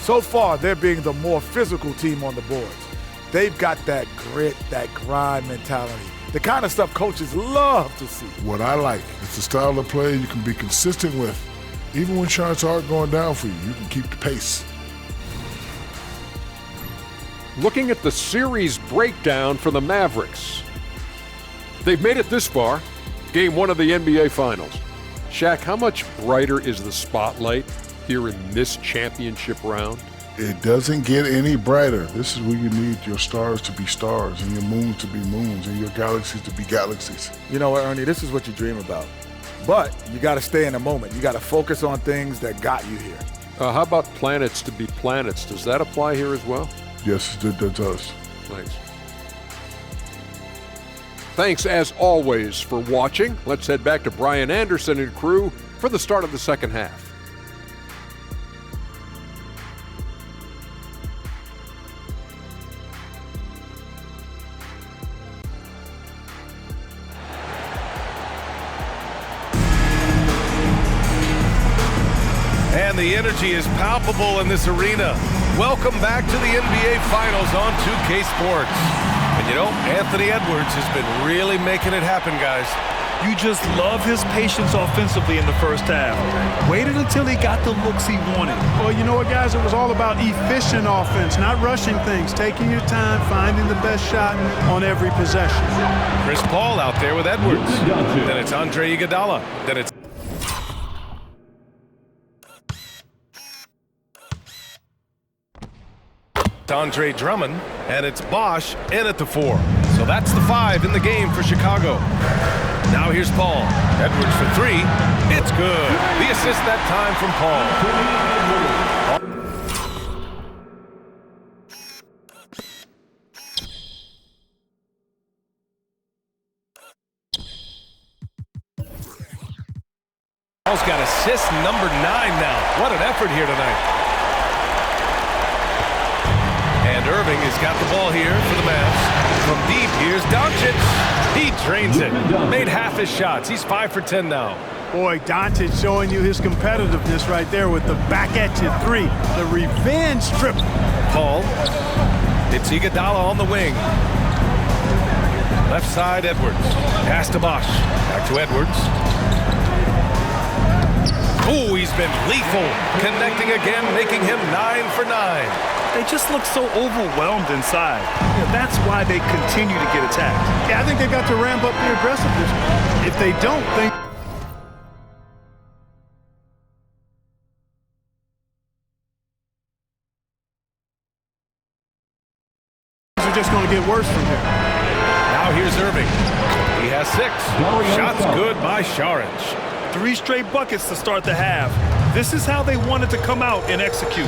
So far, they're being the more physical team on the boards. They've got that grit, that grind mentality, the kind of stuff coaches love to see. What I like is the style of play you can be consistent with. Even when shots aren't going down for you, you can keep the pace. Looking at the series breakdown for the Mavericks. They've made it this far, game 1 of the NBA Finals. Shaq, how much brighter is the spotlight here in this championship round? It doesn't get any brighter. This is where you need your stars to be stars and your moons to be moons and your galaxies to be galaxies. You know what, Ernie, this is what you dream about. But you got to stay in the moment. You got to focus on things that got you here. How about planets to be planets? Does that apply here as well? Yes, it does. Thanks. Thanks, as always, for watching. Let's head back to Brian Anderson and crew for the start of the second half. And the energy is palpable in this arena. Welcome back to the NBA Finals on 2K Sports. And you know, Anthony Edwards has been really making it happen, guys. You just love his patience offensively in the first half. Waited until he got the looks he wanted. Well, you know what, guys? It was all about efficient offense, not rushing things, taking your time, finding the best shot on every possession. Chris Paul out there with Edwards. Then it's Andre Iguodala. Then it's Andre Drummond, and it's Bosh in at the 4. So that's the 5 in the game for Chicago. Now here's Paul. Edwards for 3. It's good. The assist that time from Paul. Paul's got assist number 9 now. What an effort here tonight. And Irving has got the ball here for the Mavs. From deep, here's Doncic. He drains it. Made half his shots. He's 5 for 10 now. Boy, Doncic showing you his competitiveness right there with the back-at-you 3. The revenge trip. Paul. It's Iguodala on the wing. Left side, Edwards. Pass to Bosh. Back to Edwards. Oh, he's been lethal. Connecting again, making him 9 for 9. They just look so overwhelmed inside. That's why they continue to get attacked. Yeah, I think they've got to ramp up the aggressiveness. If they don't, things are just going to get worse from here. Now here's Irving. He has 6. Shots good by Saric. 3 straight buckets to start the half. This is how they wanted to come out and execute.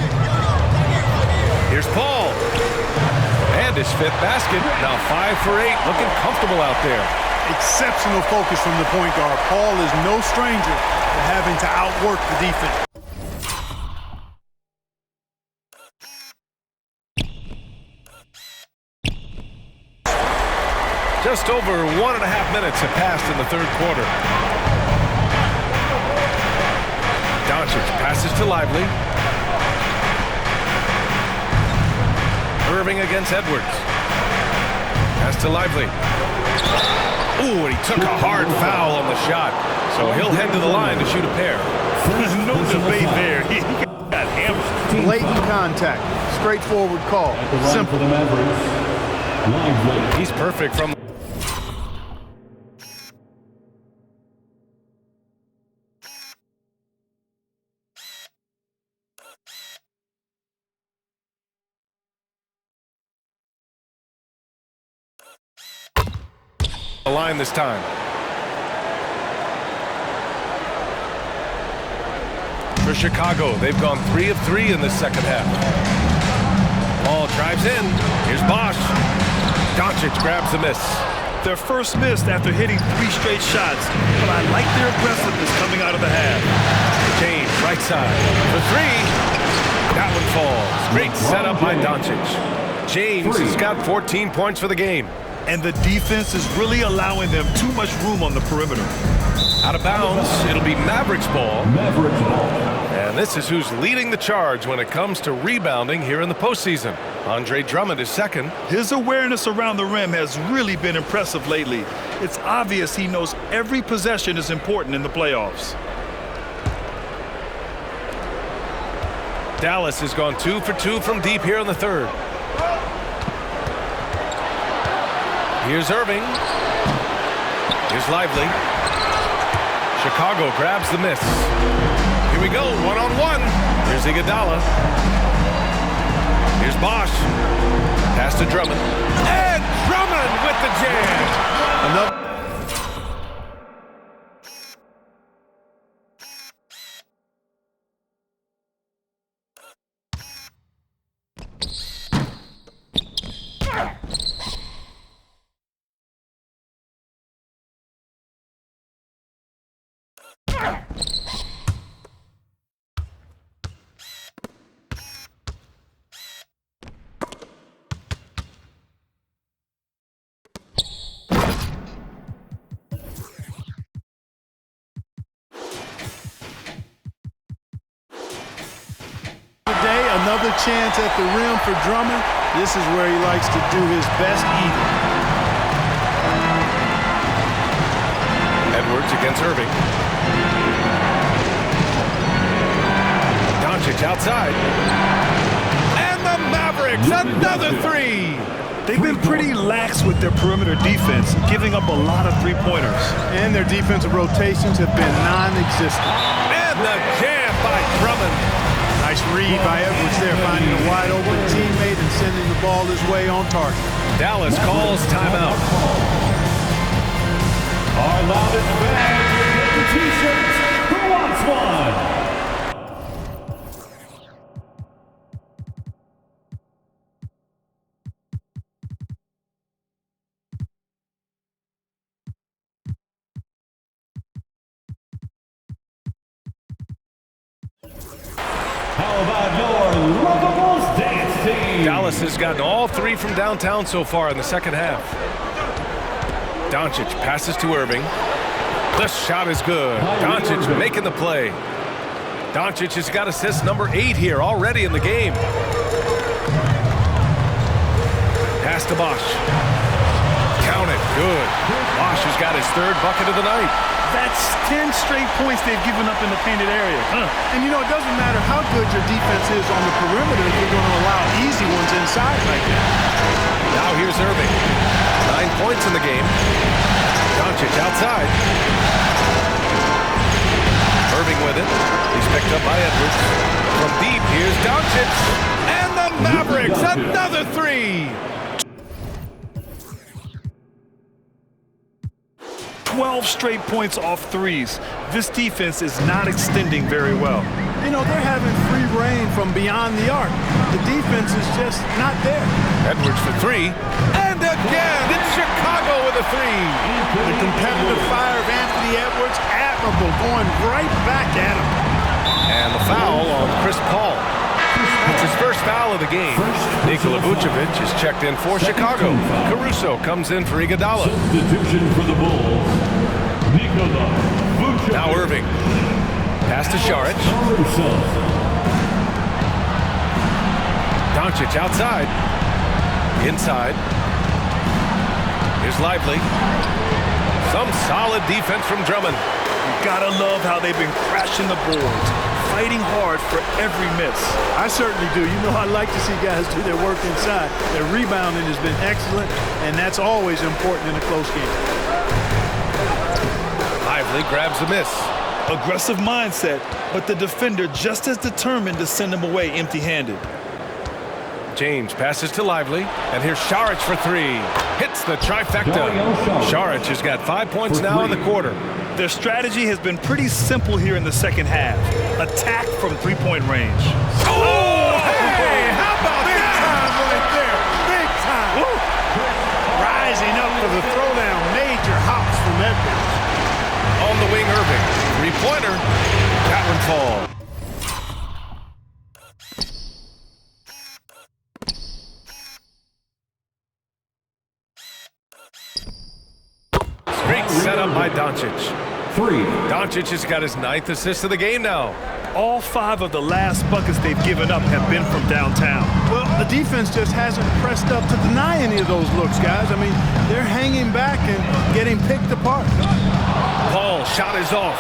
Here's Paul. And his 5th basket. Now 5 for 8. Looking comfortable out there. Exceptional focus from the point guard. Paul is no stranger to having to outwork the defense. Just over 1.5 minutes have passed in the third quarter. Doncic passes to Lively. Irving against Edwards. Pass to Lively. Ooh, and he took a hard foul on the shot. So he'll head to the line to shoot a pair. No debate there. He got hammered. Blatant contact. Straightforward call. Simple. He's perfect from the line this time. For Chicago, they've gone 3 of 3 in the second half. Paul drives in. Here's Bosh. Doncic grabs the miss. Their first miss after hitting 3 straight shots, but I like their aggressiveness coming out of the half. James, right side. For 3. That one falls. Great setup by Doncic. James has got 14 points for the game. And the defense is really allowing them too much room on the perimeter. Out of bounds, it'll be Mavericks ball. And this is who's leading the charge when it comes to rebounding here in the postseason. Andre Drummond is second. His awareness around the rim has really been impressive lately. It's obvious he knows every possession is important in the playoffs. Dallas has gone 2 for 2 from deep here in the third. Here's Irving. Here's Lively. Chicago grabs the miss. Here we go, one-on-one. Here's Iguodala. Here's Bosh. Pass to Drummond. And Drummond with the jam. Another. Another chance at the rim for Drummond. This is where he likes to do his best eating. Edwards against Irving. Doncic outside. And the Mavericks, another three. They've been pretty lax with their perimeter defense, giving up a lot of three-pointers. And their defensive rotations have been non-existent. And the jam by Drummond. Nice read by Edwards there, finding a wide-open teammate and sending the ball his way on target. Dallas calls timeout. Our loudest fans get the T-shirts. Who wants one? How about your Lovables dance team? Dallas has gotten all three from downtown so far in the second half. Doncic passes to Irving. The shot is good. Doncic making the play. Doncic has got assist number 8 here already in the game. Pass to Bosh. Count it. Good. Bosh has got his 3rd bucket of the night. That's 10 straight points they've given up in the painted area. And you know, it doesn't matter how good your defense is on the perimeter if you're going to allow easy ones inside like that. Now here's Irving. 9 points in the game. Doncic outside. Irving with it. He's picked up by Edwards. From deep, here's Doncic. And the Mavericks, another 3. 12 straight points off threes. This defense is not extending very well. You know, they're having free reign from beyond the arc. The defense is just not there. Edwards for 3. And again, it's Chicago with a 3. The competitive fire of Anthony Edwards, admirable, going right back at him. And the foul on Chris Paul. That's his first foul of the game. Nikola Vucevic is checked in for Chicago. Caruso comes in for Iguodala. Substitution for the Bulls. Nikola Vucevic. Now Irving. Pass to Šarić. Doncic outside. Inside. Here's Lively. Some solid defense from Drummond. You gotta love how they've been crashing the boards, fighting hard for every miss. I certainly do. You know, I like to see guys do their work inside. Their rebounding has been excellent, and that's always important in a close game. Lively grabs the miss. Aggressive mindset, but the defender just as determined to send him away empty-handed. James passes to Lively, and here's Šarić for 3. Hits the trifecta. Šarić has got 5 points now in the quarter. Their strategy has been pretty simple here in the second half. Attack from three-point range. Oh, hey, how about Big that? time right there. Big time. Woo. Rising up for the throwdown. Major hops from Edwards. On the wing, Irving. 3-pointer. That one falls. Great setup by Doncic. 3. Doncic has got his 9th assist of the game now. All 5 of the last buckets they've given up have been from downtown. Well, the defense just hasn't pressed up to deny any of those looks, guys. I mean, they're hanging back and getting picked apart. Paul, shot is off.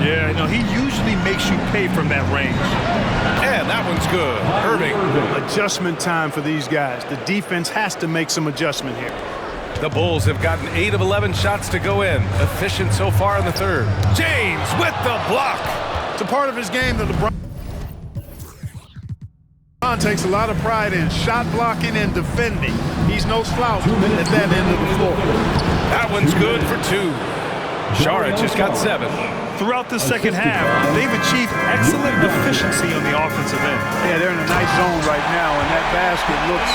Yeah, you know, he usually makes you pay from that range. And that one's good. Irving. Adjustment time for these guys. The defense has to make some adjustment here. The Bulls have gotten 8 of 11 shots to go in. Efficient so far in the third. James with the block. It's a part of his game that LeBron takes a lot of pride in shot blocking and defending. He's no slouch at that end of the floor. That one's good for 2. Saric has got 7. Throughout the second half, they've achieved excellent efficiency on the offensive end. Yeah, they're in a nice zone right now, and that basket looks,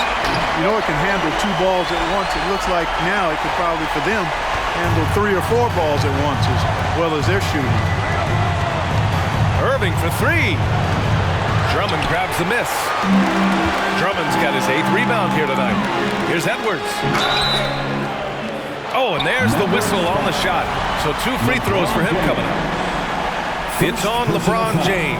you know, it can handle 2 balls at once. It looks like now it could probably, for them, handle 3 or 4 balls at once as well as they're shooting. Irving for 3. Drummond grabs the miss. Drummond's got his 8th rebound here tonight. Here's Edwards. Oh, and there's the whistle on the shot. So 2 free throws for him coming up. It's on LeBron James.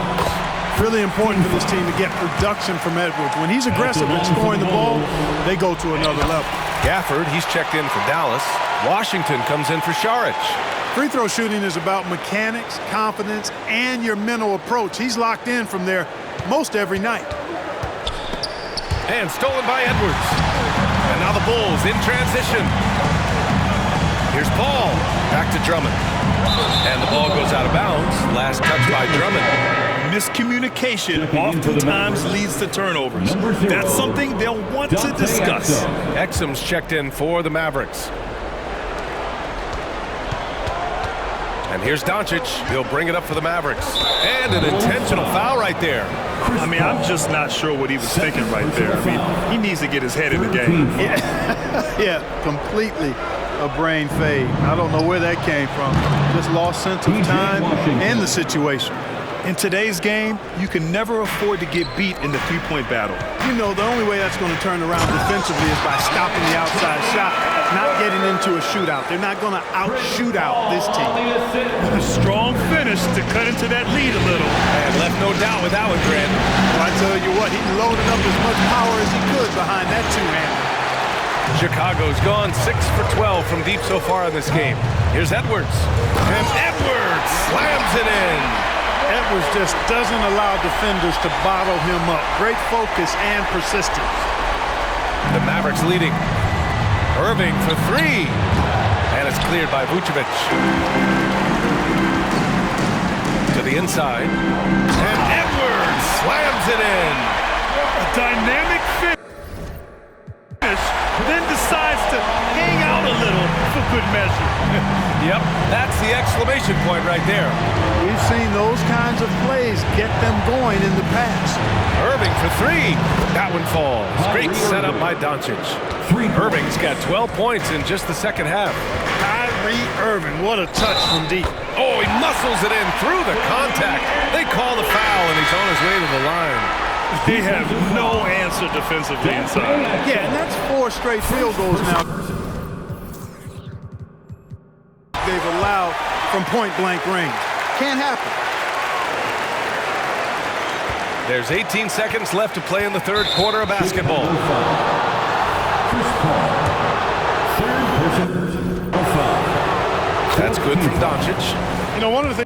Really important for this team to get production from Edwards. When he's aggressive at scoring the ball, they go to another level. Gafford, he's checked in for Dallas. Washington comes in for Saric. Free throw shooting is about mechanics, confidence, and your mental approach. He's locked in from there most every night. And stolen by Edwards. And now the Bulls in transition. Here's Paul. Back to Drummond. And the ball goes out of bounds. Last touch by Drummond. Miscommunication oftentimes leads to turnovers. That's something they'll want to discuss. Exum's checked in for the Mavericks. And here's Doncic. He'll bring it up for the Mavericks. And an intentional foul right there. I mean, I'm just not sure what he was thinking right there. I mean, he needs to get his head in the game. Yeah, completely a brain fade. I don't know where that came from. Just lost sense of time and the situation. In today's game, you can never afford to get beat in the three-point battle. You know, the only way that's going to turn around defensively is by stopping the outside shot, not getting into a shootout. They're not going to out-shoot out this team. A strong finish to cut into that lead a little. And left no doubt with that one, Grant. Well, I tell you what, he loaded up as much power as he could behind that two-hander. Chicago's gone 6 for 12 from deep so far in this game. Here's Edwards. And Edwards slams it in. Edwards just doesn't allow defenders to bottle him up. Great focus and persistence. The Mavericks leading. Irving for 3. And it's cleared by Vucevic. To the inside. And Edwards slams it in. A dynamic finish. Then decides to hang out a little for good measure. Yep, that's the exclamation point right there. We've seen those kinds of plays get them going in the past. Irving for 3. That one falls. Great setup by Doncic. Irving's got 12 points in just the second half. Kyrie Irving, what a touch from deep. Oh, he muscles it in through the contact. They call the foul, and he's on his way to the line. They have no answer defensively inside. Yeah, and that's 4 straight field goals now they've allowed from point-blank range. Can't happen. There's 18 seconds left to play in the third quarter of basketball. That's good from Doncic. You know, one of the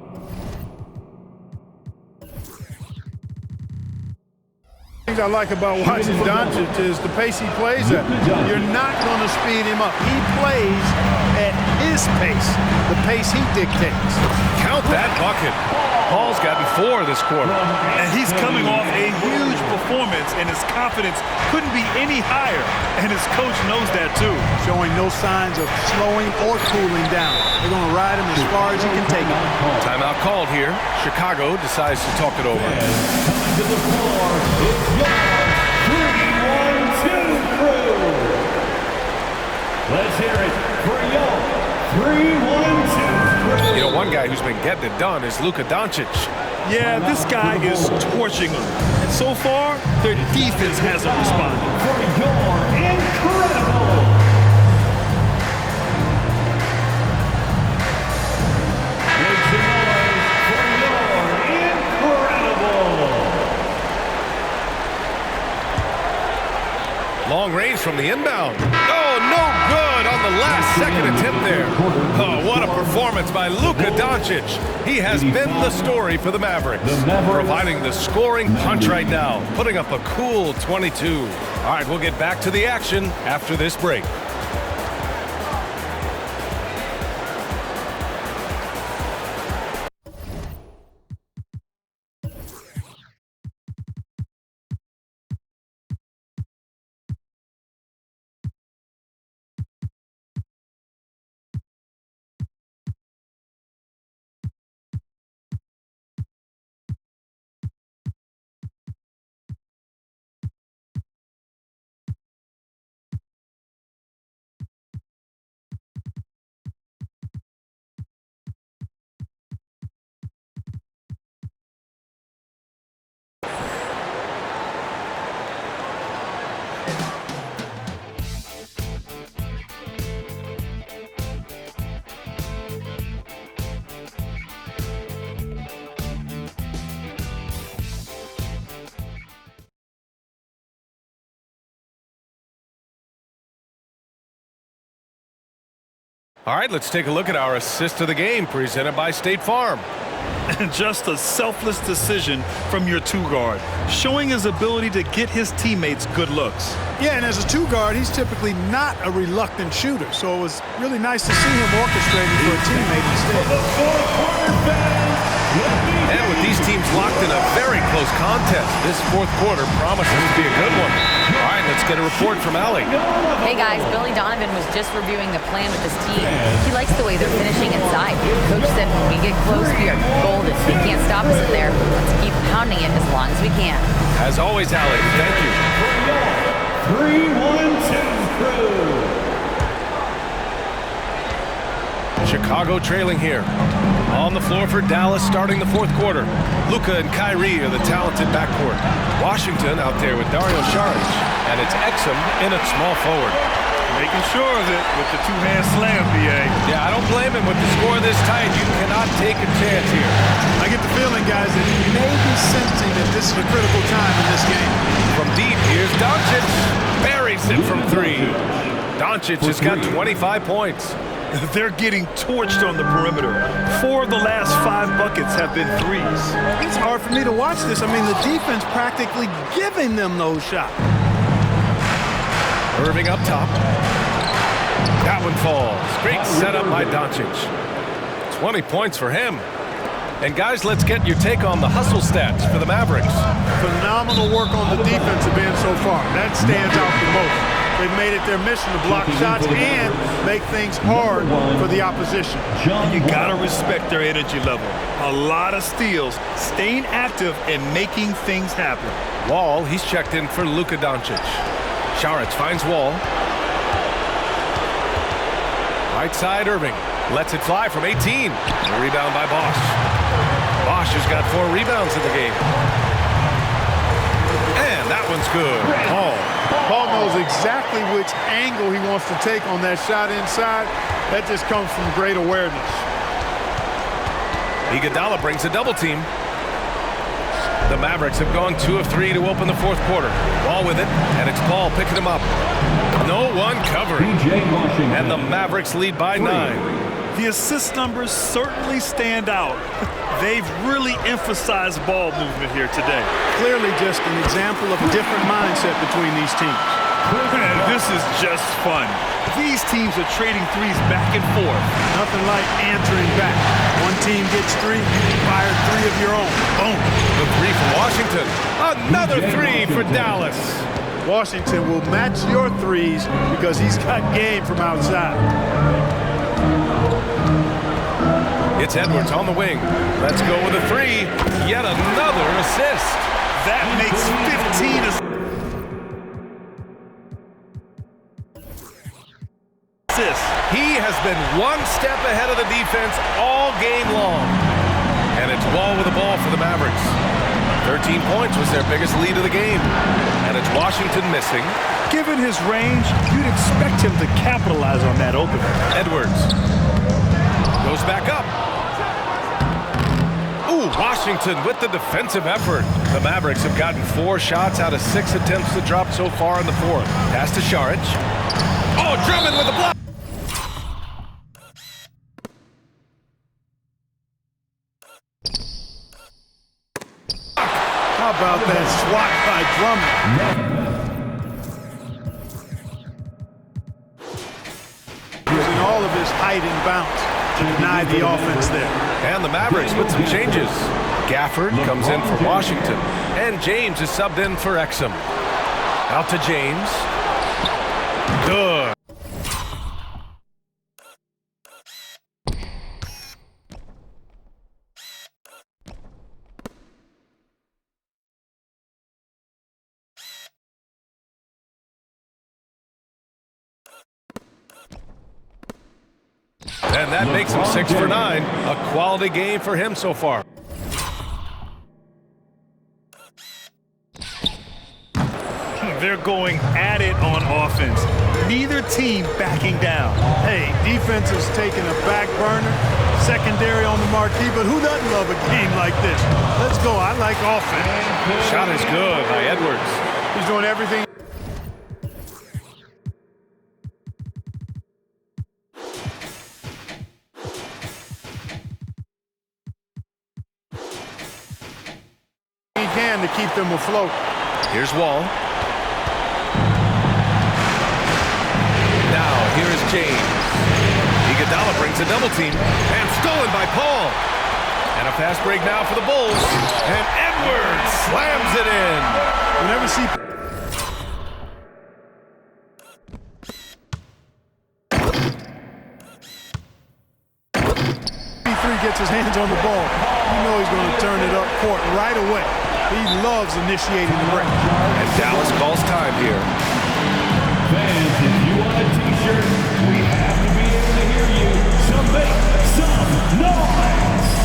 things I like about watching Doncic is the pace he plays at. You're not going to speed him up. He plays at his pace, the pace he dictates. Count that bucket. Paul's gotten 4 this quarter. And he's coming off a huge performance, and his confidence couldn't be any higher. And his coach knows that too. Showing no signs of slowing or cooling down. They're going to ride him as far as he can take him. Timeout called here. Chicago decides to talk it over. To the floor, it's your 3-1-2 crew. Let's hear it for your 3-1-2 crew. You know, one guy who's been getting it done is Luka Doncic. Yeah, this guy is torching them. And so far, their defense hasn't responded. For your incredible. Make some noise for your incredible. Long range from the inbound. Oh, no good on the last second attempt there. Oh, what a performance by Luka Doncic. He has been the story for the Mavericks, providing the scoring punch right now, putting up a cool 22. All right, we'll get back to the action after this break. All right, let's take a look at our assist of the game presented by State Farm. And just a selfless decision from your two-guard, showing his ability to get his teammates good looks. Yeah, and as a two-guard, he's typically not a reluctant shooter, so it was really nice to see him orchestrating for a teammate instead. And with these teams locked in a very close contest, this fourth quarter promises to be a good one. All right, let's get a report from Allie. Hey guys, Billy Donovan was just reviewing the plan with his team. He likes the way they're finishing inside. Coach said when we get close, we are golden. They can't stop us in there. Let's keep pounding it as long as we can. As always, Allie, thank you. 3-1-10 crew. Chicago trailing here. On the floor for Dallas starting the fourth quarter. Luka and Kyrie are the talented backcourt. Washington out there with Dario Saric. And it's Exum in at small forward. Making sure of it with the two-hand slam, B.A. Yeah, I don't blame him with the score this tight. You cannot take a chance here. I get the feeling, guys, that he may be sensing that this is a critical time in this game. From deep, here's Doncic. Buries it from three. Doncic has got 25 points. They're getting torched on the perimeter. 4 of the last 5 buckets have been threes. It's hard for me to watch this. I mean, the defense practically giving them those shots. Irving up top. That one falls. Great setup by Doncic. 20 points for him. And guys, let's get your take on the hustle stats for the Mavericks. Phenomenal work on the defensive end so far. That stands out the most. They've made it their mission to block shots and make things hard for the opposition. You gotta respect their energy level. A lot of steals, staying active and making things happen. Wall, he's checked in for Luka Doncic. Saric finds Wall. Right side, Irving lets it fly from 18. A rebound by Bosch. Bosch has got 4 rebounds in the game. And that one's good. Paul knows exactly which angle he wants to take on that shot inside. That just comes from great awareness. Iguodala brings a double team. The Mavericks have gone 2 of 3 to open the fourth quarter. Wall with it, and it's Paul picking him up. No one covering. And the Mavericks lead by 9. The assist numbers certainly stand out. They've really emphasized ball movement here today. Clearly just an example of a different mindset between these teams. And this is just fun. These teams are trading threes back and forth. Nothing like answering back. One team gets 3, you fire 3 of your own. Boom. The 3 for Washington. Another 3 for Dallas. Washington will match your 3s because he's got game from outside. It's Edwards on the wing. Let's go with a 3. Yet another assist. That makes 15 assists. He has been one step ahead of the defense all game long. And it's Wall with the ball for the Mavericks. 13 points was their biggest lead of the game. And it's Washington missing. Given his range, you'd expect him to capitalize on that opening. Edwards goes back up. Ooh, Ooh, Washington with the defensive effort. The Mavericks have gotten 4 shots out of 6 attempts to drop so far in the fourth. Pass to Saric. Oh, Drummond with a block. How about that swat by Drummond? Using all of his height and bounce to deny the offense there. And the Mavericks with some changes. Gafford comes in for Washington. And James is subbed in for Exum. Out to James. Good. And that makes him 6 for 9. A quality game for him so far. They're going at it on offense. Neither team backing down. Hey, defense is taking a back burner, secondary on the marquee, but who doesn't love a game like this? Let's go. I like offense. Shot is good by Edwards. He's doing everything. He can to keep them afloat. Here's Wall. Now, here is James. Iguodala brings a double team. And stolen by Paul. And a fast break now for the Bulls. And Edwards slams it in. You never see... gets his hands on the ball. You know he's going to turn it up court right away. He loves initiating the break. And Dallas calls time here. Fans, if you want a t-shirt, we have to be able to hear you. So make some noise!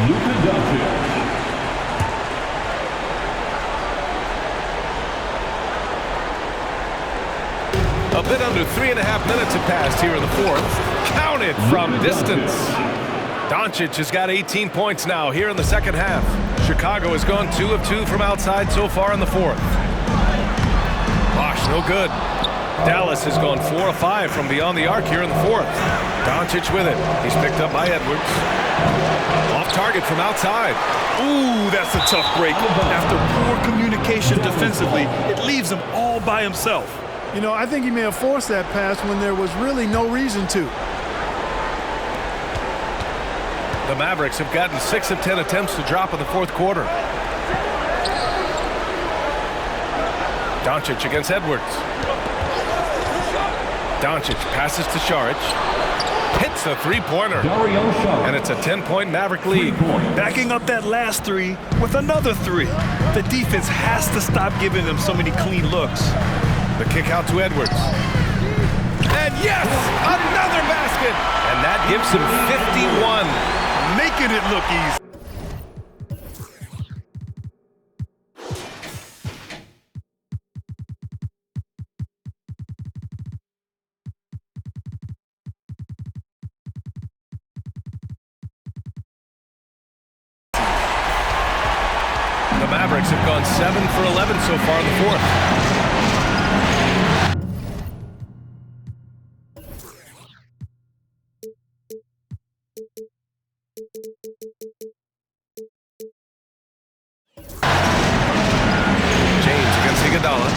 Luka. A bit under 3.5 minutes have passed here in the fourth. Counted from distance. Doncic has got 18 points now here in the second half. Chicago has gone 2 of 2 from outside so far in the fourth. Bosh, no good. Dallas has gone 4 of 5 from beyond the arc here in the fourth. Doncic with it. He's picked up by Edwards. Off target from outside. Ooh, that's a tough break. After poor communication defensively, it leaves him all by himself. You know, I think he may have forced that pass when there was really no reason to. The Mavericks have gotten 6 of 10 attempts to drop in the fourth quarter. Doncic against Edwards. Doncic passes to Saric. Hits a three-pointer. And it's a 10-point Maverick lead. Backing up that last 3 with another 3. The defense has to stop giving them so many clean looks. The kick out to Edwards. And yes, another basket. And that gives him 51. Making it look easy. The Mavericks have gone 7 for 11 so far in the fourth. James against Iguodala.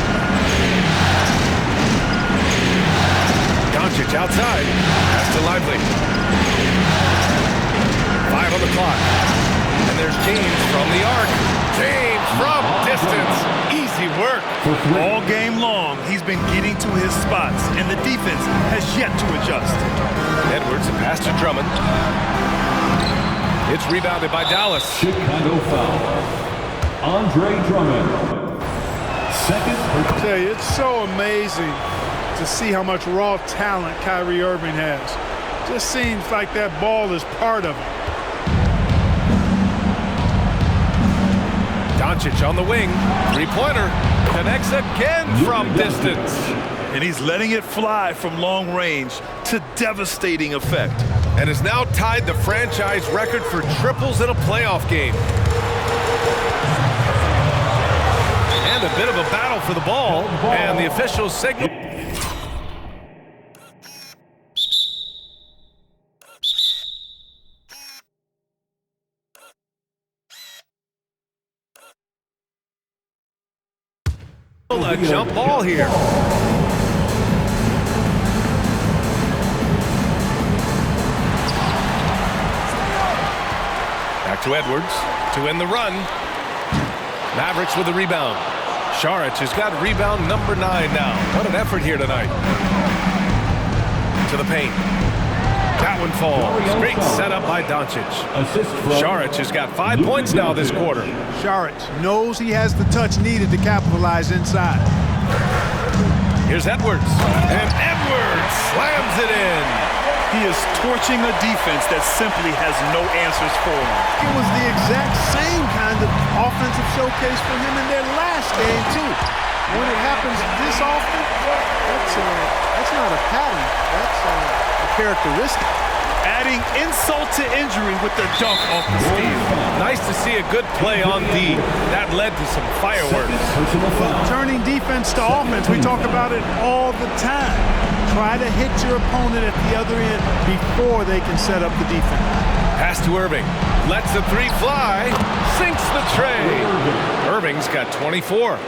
Doncic outside. Pass to Lively. 5 on the clock. And there's James from the arc. James from distance. Easy work. All game long, he's been getting to his spots, and the defense has yet to adjust. Edwards, a pass to Drummond. It's rebounded by Dallas. Chicago foul. Andre Drummond. Second. I tell you, it's so amazing to see how much raw talent Kyrie Irving has. Just seems like that ball is part of it. Doncic on the wing. Three-pointer. Connects again from distance. And he's letting it fly from long range to devastating effect. And has now tied the franchise record for triples in a playoff game. And a bit of a battle for the ball. And the officials signal. A jump ball here. Back to Edwards to end the run. Mavericks with the rebound. Šarić has got rebound number 9 now. What an effort here tonight. To the paint. That one falls. Great setup by Doncic. Šarić has got 5 points now this quarter. Šarić knows he has the touch needed to capitalize inside. Here's Edwards. And Edwards slams it in. He is torching a defense that simply has no answers for him. It was the exact same kind of offensive showcase for him in their last game, too. When it happens this often, that's not a pattern. That's a characteristic. Adding insult to injury with the dunk off the steal. Nice to see a good play on D. That led to some fireworks. Turning defense to offense, we talk about it all the time. Try to hit your opponent at the other end before they can set up the defense. Pass to Irving. Lets the three fly. Sinks the tray. Irving's got 24.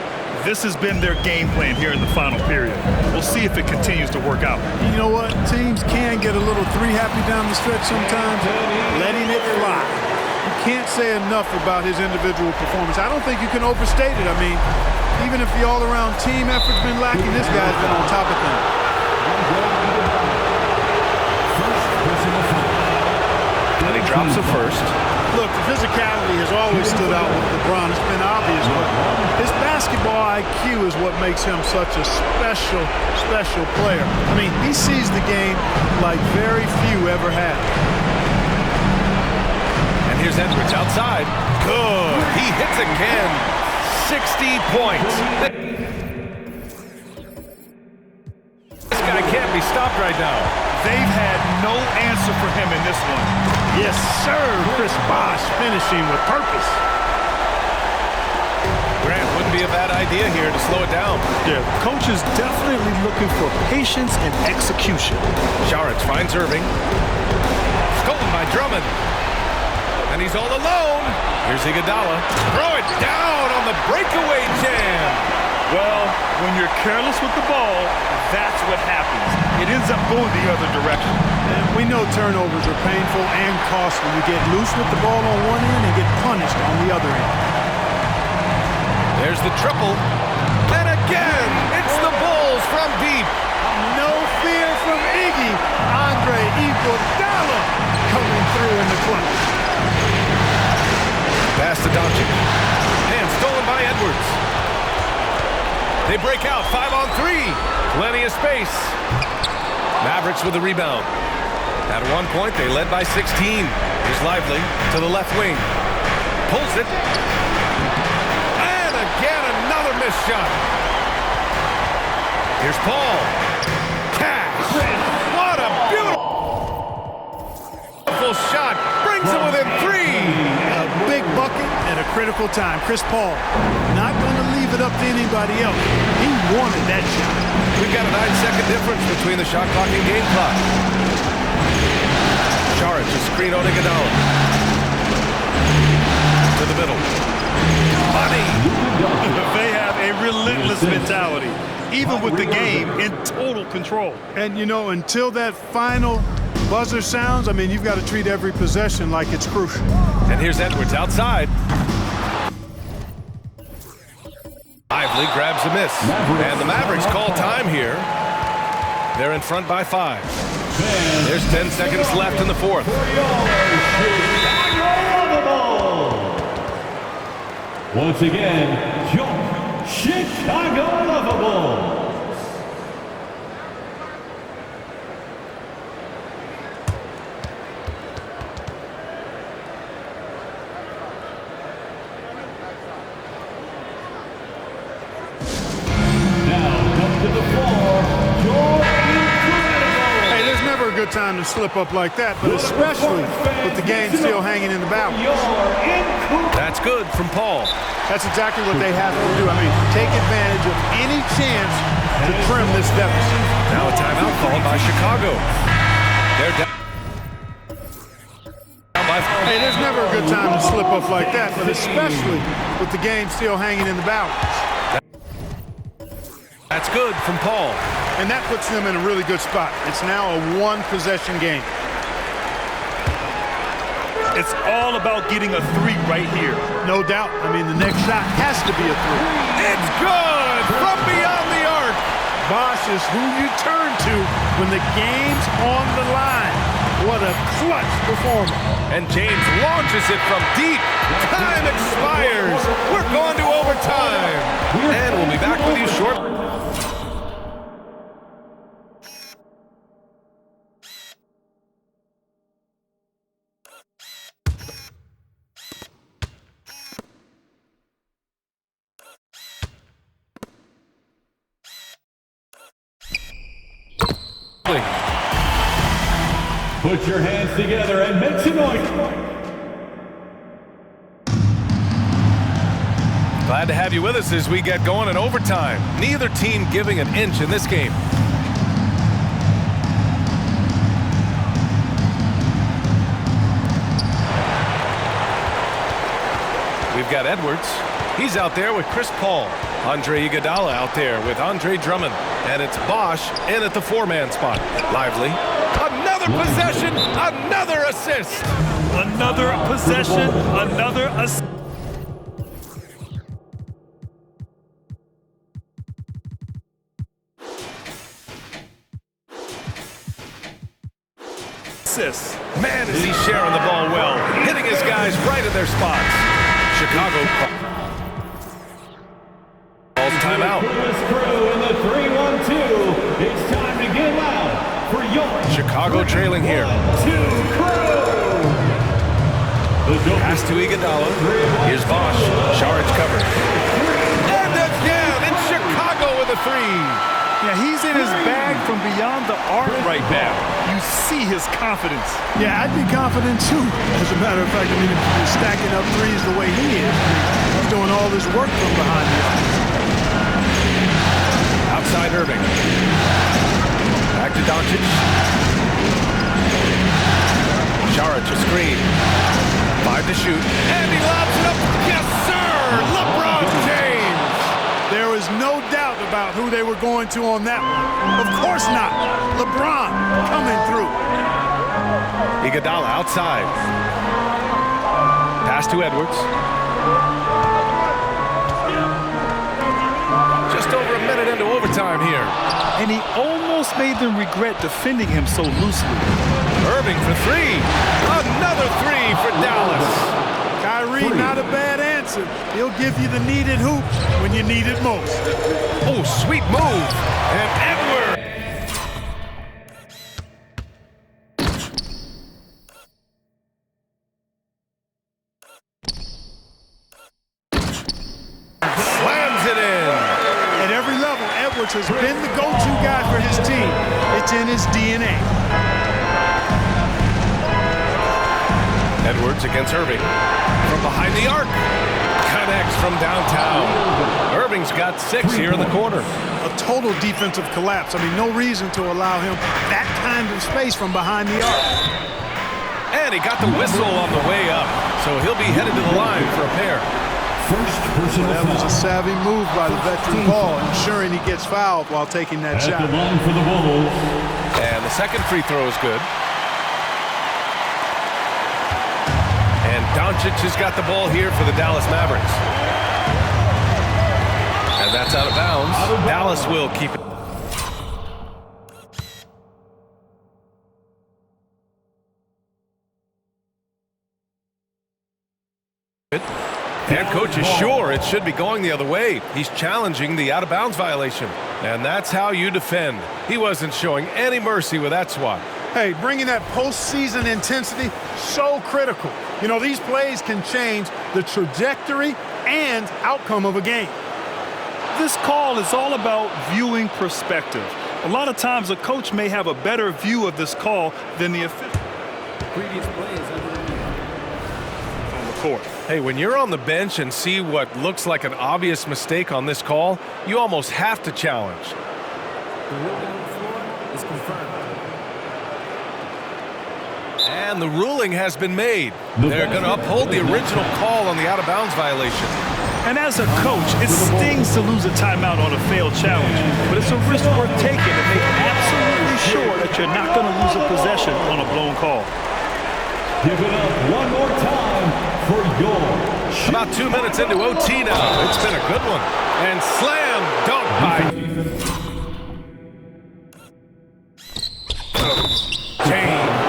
This has been their game plan here in the final period. We'll see if it continues to work out. You know what? Teams can get a little three-happy down the stretch sometimes, letting it fly. You can't say enough about his individual performance. I don't think you can overstate it. I mean, even if the all-around team effort's been lacking, this guy's been on top of things. And he drops a first. Look, the physicality has always stood out with LeBron. It's been obvious, but his basketball IQ is what makes him such a special, special player. I mean, he sees the game like very few ever have. And here's Edwards outside. Good. He hits again. 60 points. This guy can't be stopped right now. They've had no answer for him in this one. Yes, sir. Chris Bosh finishing with purpose. Grant wouldn't be a bad idea here to slow it down. Yeah, coach is definitely looking for patience and execution. Šarić finds Irving. Stolen by Drummond. And he's all alone. Here's Iguodala. Throw it down on the breakaway jam. Well, when you're careless with the ball, that's what happens. It ends up going the other direction. And we know turnovers are painful and costly. You get loose with the ball on one end and get punished on the other end. There's the triple. And again, it's the Bulls from deep. No fear from Iggy. Andre Iguodala coming through in the clutch. Pass to Doncic. And stolen by Edwards. They break out 5-on-3. Plenty of space. Mavericks with the rebound. At one point, they led by 16. Here's Lively to the left wing. Pulls it. And again, another missed shot. Here's Paul. Cash. What a beautiful shot. Brings it within 3. A big bucket at a critical time. Chris Paul not going to leave it up to anybody else. He wanted that shot. We've got a 9-second difference between the shot clock and game clock. Šarić is screen on Iguodala. To the middle. Money. They have a relentless mentality, even with the game in total control. And, you know, until that final buzzer sounds, I mean, you've got to treat every possession like it's crucial. And here's Edwards outside. Lively grabs a miss. And the Mavericks call time here. They're in front by 5. There's 10 seconds left in the fourth. Once again, your Chicago Lovables. good time to slip up like that, but especially with the game still hanging in the balance. That's good from Paul. That's exactly what they have to do. I mean, take advantage of any chance to trim this deficit. Now a timeout called by Chicago. They're down by 4. Hey, there's never a good time to slip up like that, but especially with the game still hanging in the balance. That's good from Paul. And that puts them in a really good spot. It's now a one-possession game. It's all about getting a three right here. No doubt. I mean, the next shot has to be a three. It's good from beyond the arc. Bosh is who you turn to when the game's on the line. What a clutch performance. And James launches it from deep. Time expires. We're going to overtime. And we'll be back with you shortly. Put your hands together and make some noise. Glad to have you with us as we get going in overtime. Neither team giving an inch in this game. We've got Edwards. He's out there with Chris Paul. Andre Iguodala out there with Andre Drummond. And it's Bosh in at the four-man spot. Lively. Another possession, another assist. Another possession, another assist. Man, is he sharing the ball well. Hitting his guys right in their spots. Chicago calls timeout. In the 3-1-2. It's time to get loud for your Chicago trailing here. Pass to Iguodala. Here's Bosh. Saric covered. And again, it's Chicago with a three. Yeah, he's in his bag from beyond the arc right now. You see his confidence. Yeah, I'd be confident too. As a matter of fact, I mean, if you're stacking up threes the way he is, he's doing all this work from behind the arc. Outside Irving. Back to Doncic. Saric a screen. 5 to shoot. And he lobs it up. Yes, sir! LeBron James! There is no doubt about who they were going to on that one. Of course not. LeBron coming through. Iguodala outside. Pass to Edwards. Just over a minute into overtime here. And he almost made them regret defending him so loosely. Irving for three. Another three for Dallas. Kyrie, not a bad answer. He'll give you the needed hoop when you need it most. Oh, sweet move. And Edwards. Slams it in. At every level, Edwards has been the go-to guy for his team. It's in his DNA. Edwards against Irving. From behind the arc. Connects from downtown. Irving's got 6 here in the quarter. A total defensive collapse. I mean, no reason to allow him that kind of space from behind the arc. And he got the whistle on the way up. So he'll be headed to the line for a pair. That was a savvy move by the veteran Ball, ensuring he gets fouled while taking that shot. At the line for the Bulls. And the second free throw is good. And Doncic has got the ball here for the Dallas Mavericks. And that's out of bounds. Dallas will keep it. Head coach is sure it should be going the other way. He's challenging the out-of-bounds violation. And that's how you defend. He wasn't showing any mercy with that swat. Hey, bringing that postseason intensity, so critical. You know, these plays can change the trajectory and outcome of a game. This call is all about viewing perspective. A lot of times a coach may have a better view of this call than the official. Previous play is under review. On the court. Hey, when you're on the bench and see what looks like an obvious mistake on this call, you almost have to challenge. The ruling on the floor is confirmed. And the ruling has been made. They're going to uphold the original call on the out-of-bounds violation. And as a coach, it stings to lose a timeout on a failed challenge, but it's a risk worth taking to make absolutely sure that you're not going to lose a possession on a blown call. Give it up one more time for your About 2 minutes into OT now. It's been a good one. And slam dunk by James.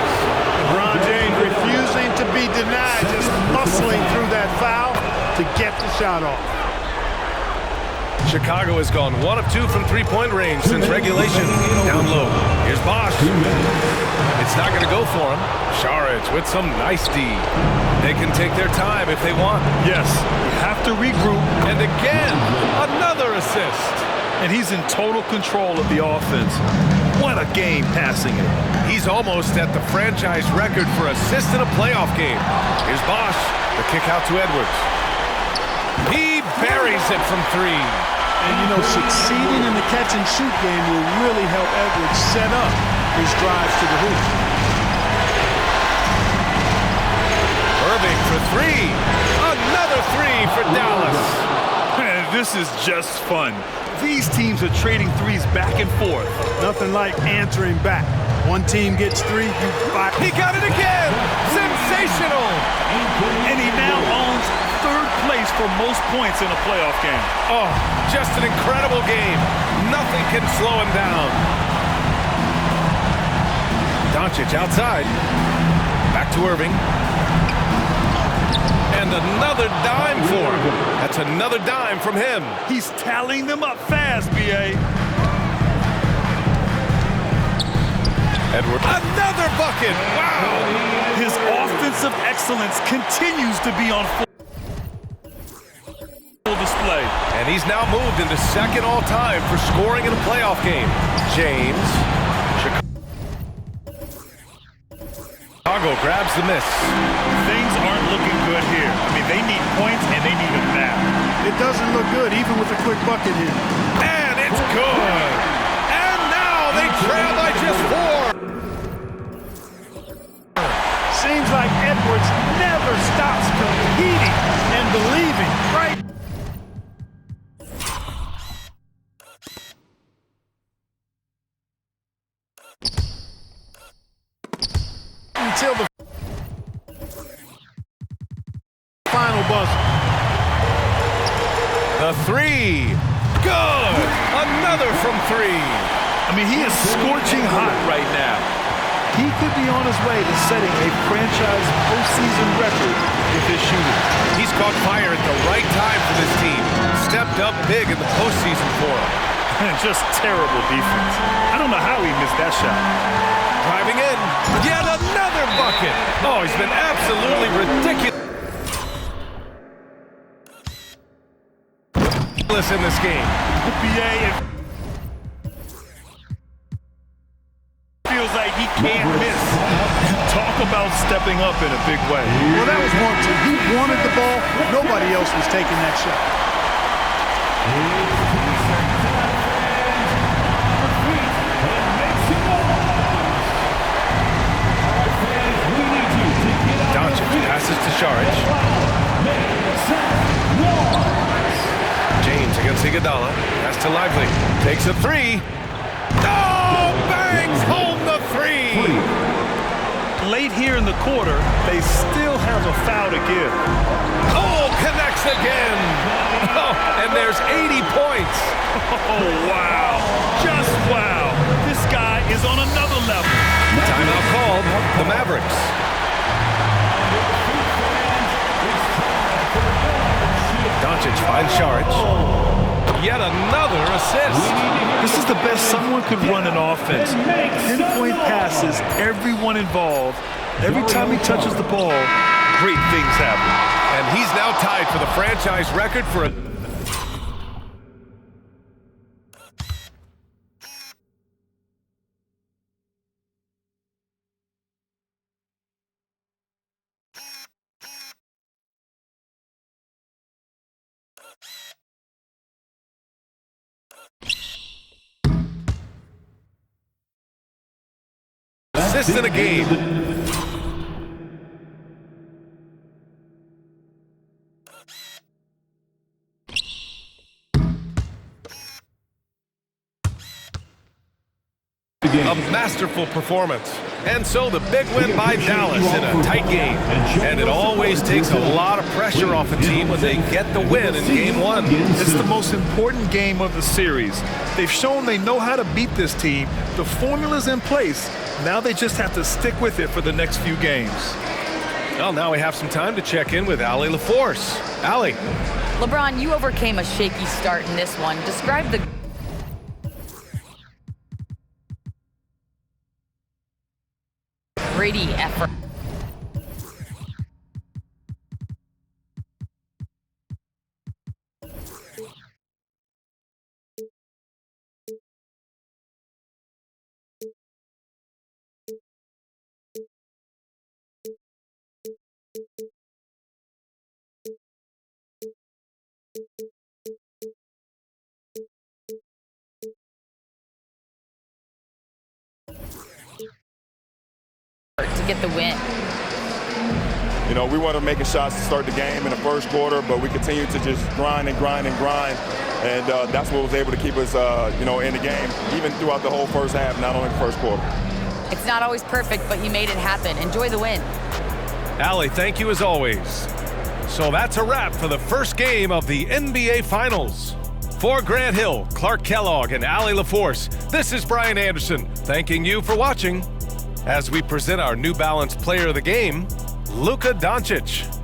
LeBron James refusing to be denied, just muscling through that foul to get the shot off. Chicago has gone 1 of 2 from three-point range since regulation. Down low. Here's Bosch. It's not going to go for him. Šarić with some nice D. They can take their time if they want. Yes, you have to regroup. And again, another assist. And he's in total control of the offense. What a game passing it. He's almost at the franchise record for assists in a playoff game. Here's Bosch. The kick out to Edwards. He buries it from 3. And, you know, succeeding in the catch-and-shoot game will really help Edwards set up his drives to the hoop. Irving for 3. Another 3 for Dallas. Man, this is just fun. These teams are trading threes back and forth. Nothing like answering back. One team gets 3, you buy. He got it again. Sensational. And he now owns 3rd place for most points in a playoff game. Oh, just an incredible game. Nothing can slow him down. Doncic outside. Back to Irving. And another dime for him. That's another dime from him. He's tallying them up fast, B.A. Edwards. Another bucket. Wow. His offensive excellence continues to be on full display. And he's now moved into 2nd all-time for scoring in a playoff game. James. Chicago grabs the miss. Things aren't looking good here. I mean, they need points and they need them now. It doesn't look good, even with a quick bucket here. And it's good. And now they trail by just 4. Seems like Edwards never stops competing and believing, right? Until the final buzzer. The 3. Good. Another from 3. I mean, he is scorching hot right now. He could be on his way to setting a franchise postseason record with his shooting. He's caught fire at the right time for this team. Stepped up big in the postseason for him. And just terrible defense. I don't know how he missed that shot. Driving in. Yet another bucket. Oh, he's been absolutely ridiculous in this game. BA feels like he can't miss. Talk about stepping up in a big way. Well, that was one team. He wanted the ball. Nobody else was taking that shot. Doncic passes to Šarić. James against Iguodala. Pass to Lively. Takes a 3. Oh, bangs home the 3. Late here in the quarter, they still have a foul to give. Oh, connects again. Oh, and there's 80 points. Oh, wow. Just wow. This guy is on another level. Timeout called. The Mavericks. Doncic finds Šarić. Yet another assist. This is the best someone could run an offense. Pinpoint passes, everyone involved. Every time he touches the ball, great things happen. And he's now tied for the franchise record for a assists in a game. A masterful performance. And so the big win by Dallas in a tight game. And it always takes a lot of pressure off a team when they get the win in game one. It's the most important game of the series. They've shown they know how to beat this team. The formula's in place. Now they just have to stick with it for the next few games. Well, now we have some time to check in with Allie LaForce. Allie. LeBron, you overcame a shaky start in this one. Describe the gritty effort. To get the win. You know, we wanted making shots to start the game in the first quarter, but we continued to just grind and grind and grind, and that's what was able to keep us, you know, in the game, even throughout the whole first half, not only the first quarter. It's not always perfect, but you made it happen. Enjoy the win. Allie, thank you as always. So that's a wrap for the first game of the NBA Finals. For Grant Hill, Clark Kellogg, and Allie LaForce, this is Brian Anderson, thanking you for watching as we present our New Balance Player of the Game, Luka Doncic.